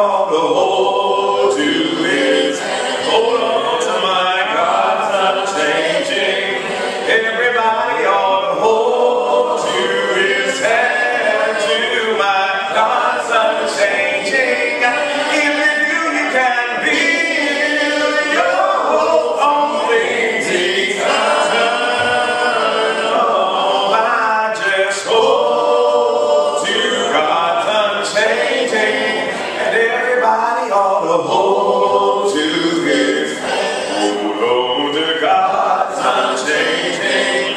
ought to hold to his hand. Hold on to my God's unchanging. Everybody ought to hold to his hand, to my God's unchanging. If you do, you can build your hope on things eternal. I just hold to God's unchanging, and everybody ought to hold to his hand. Hold on to God's unchanging.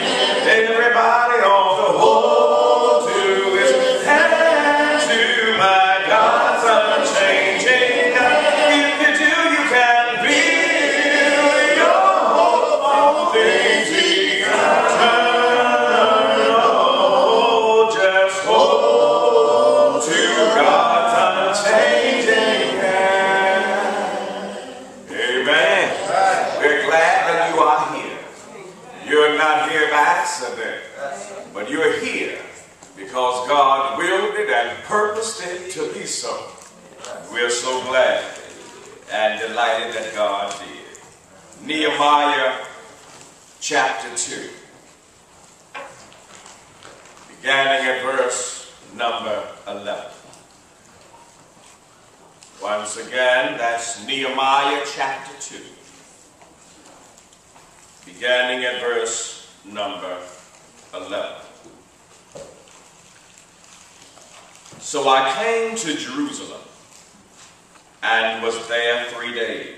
Everybody ought to hold to his hand, to my God's unchanging. If you do, you can build your hope on things eternal. Just hold to God's unchanging hand. Amen. We're glad that you are here. You're not here by accident, but you're here because God willed it and purposed it to be so. We're so glad and delighted that God did. Nehemiah chapter 2, beginning at verse number 11. Once again, that's Nehemiah chapter 2, beginning at verse number 11. So I came to Jerusalem and was there 3 days.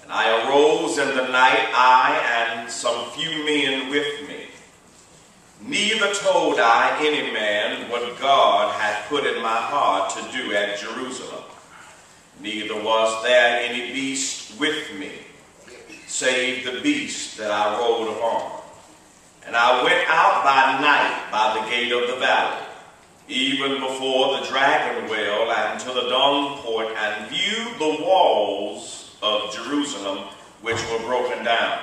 And I arose in the night, I and some few men with me. Neither told I any man what God had put in my heart to do at Jerusalem. Neither was there any beast with me, save the beast that I rode upon. And I went out by night by the gate of the valley, even before the dragon well and to the dung port, and viewed the walls of Jerusalem which were broken down,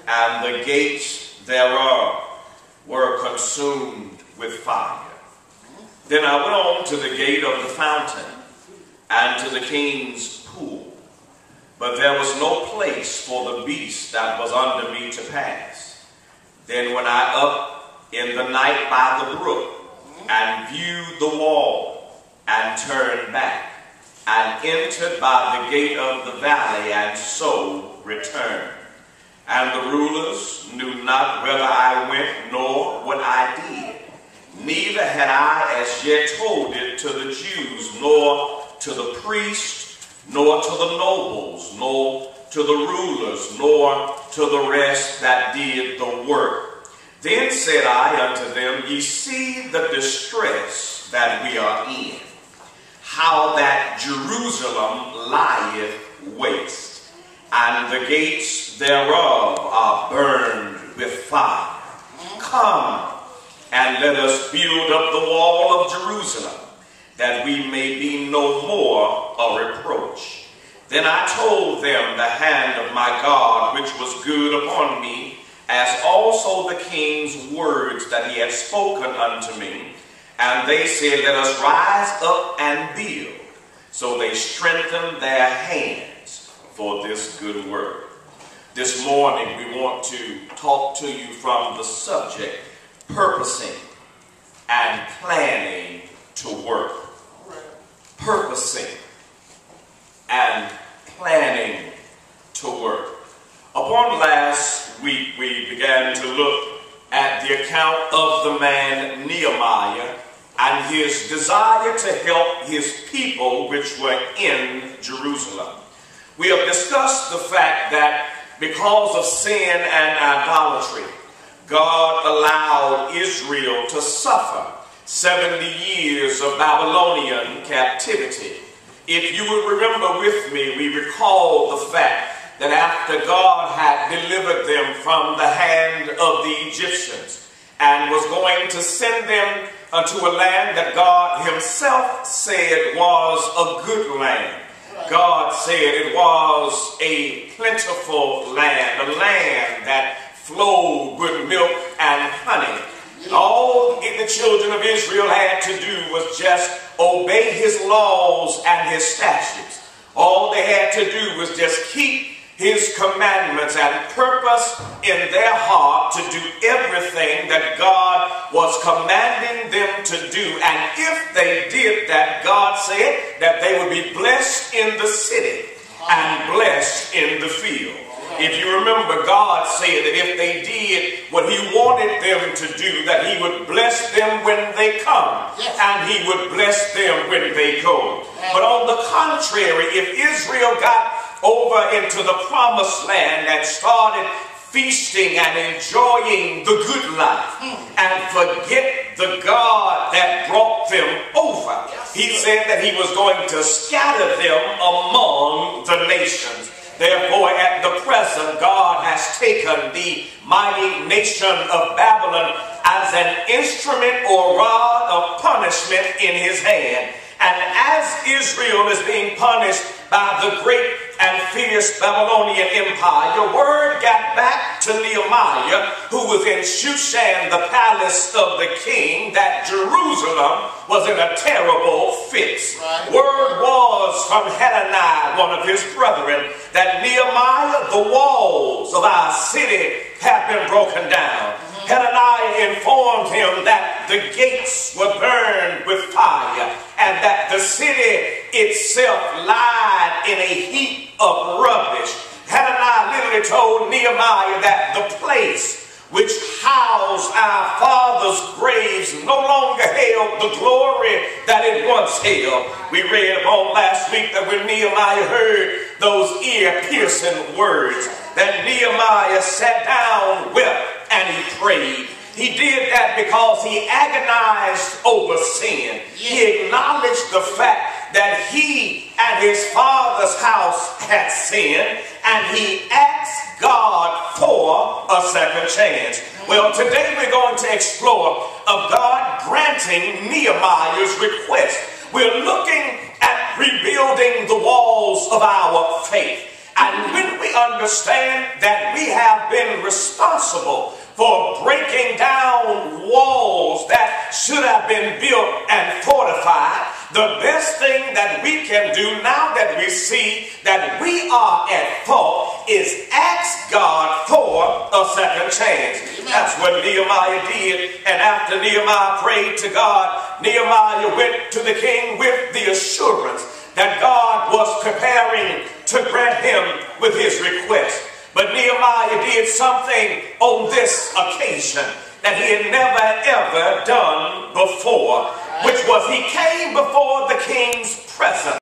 and the gates thereof were consumed with fire. Then I went on to the gate of the fountain, and to the king's pool. But there was no place for the beast that was under me to pass. Then went I up in the night by the brook, and viewed the wall, and turned back, and entered by the gate of the valley, and so returned. And the rulers knew not whither I went, nor what I did. Neither had I as yet told it to the Jews, nor to the priests, nor to the nobles, nor to the rulers, nor to the rest that did the work. Then said I unto them, Ye see the distress that we are in, how that Jerusalem lieth waste, and the gates thereof are burned with fire. Come, and let us build up the wall of Jerusalem, that we may be no more a reproach. Then I told them the hand of my God, which was good upon me, as also the king's words that he had spoken unto me. And they said, Let us rise up and build. So they strengthened their hands for this good work. This morning we want to talk to you from the subject, purposing and planning to work. Purposing and planning to work. Upon last week, we began to look at the account of the man Nehemiah and his desire to help his people which were in Jerusalem. We have discussed the fact that because of sin and idolatry, God allowed Israel to suffer 70 years of Babylonian captivity. If you would remember with me, we recall the fact that after God had delivered them from the hand of the Egyptians and was going to send them to a land that God himself said was a good land. God said it was a plentiful land, a land that flowed with milk and honey. All the children of Israel had to do was just obey his laws and his statutes. All they had to do was just keep his commandments and purpose in their heart to do everything that God was commanding them to do. And if they did that, God said that they would be blessed in the city and blessed in the field. If you remember, God said that if they did what he wanted them to do, that he would bless them when they come, and he would bless them when they go. But on the contrary, if Israel got over into the promised land and started feasting and enjoying the good life and forget the God that brought them over, he said that he was going to scatter them among the nations. Therefore, at the present, God has taken the mighty nation of Babylon as an instrument or rod of punishment in his hand. And as Israel is being punished by the great and fierce Babylonian Empire, word got back to Nehemiah, who was in Shushan, the palace of the king, that Jerusalem was in a terrible fix. Word was from Hananiah, one of his brethren, that Nehemiah, the walls of our city have been broken down. Hananiah informed him that the gates were burned with fire and that the city itself lied in a heap of rubbish. Hananiah literally told Nehemiah that the place which housed our fathers' graves no longer held the glory that it once held. We read on last week that when Nehemiah heard those ear-piercing words, that Nehemiah sat down, wept, and he prayed. He did that because he agonized over sin. He acknowledged the fact that he and his father's house had sinned, and he asked God for a second chance. Well, today we're going to explore of God granting Nehemiah's request. We're looking at rebuilding the walls of our faith. And when we understand that we have been responsible for breaking down walls that should have been built and fortified, the best thing that we can do now that we see that we are at fault is ask God for a second chance. That's what Nehemiah did. And after Nehemiah prayed to God, Nehemiah went to the king with the assurance that God was preparing to grant him with his request. But Nehemiah did something on this occasion that he had never ever done before, which was he came before the king's presence.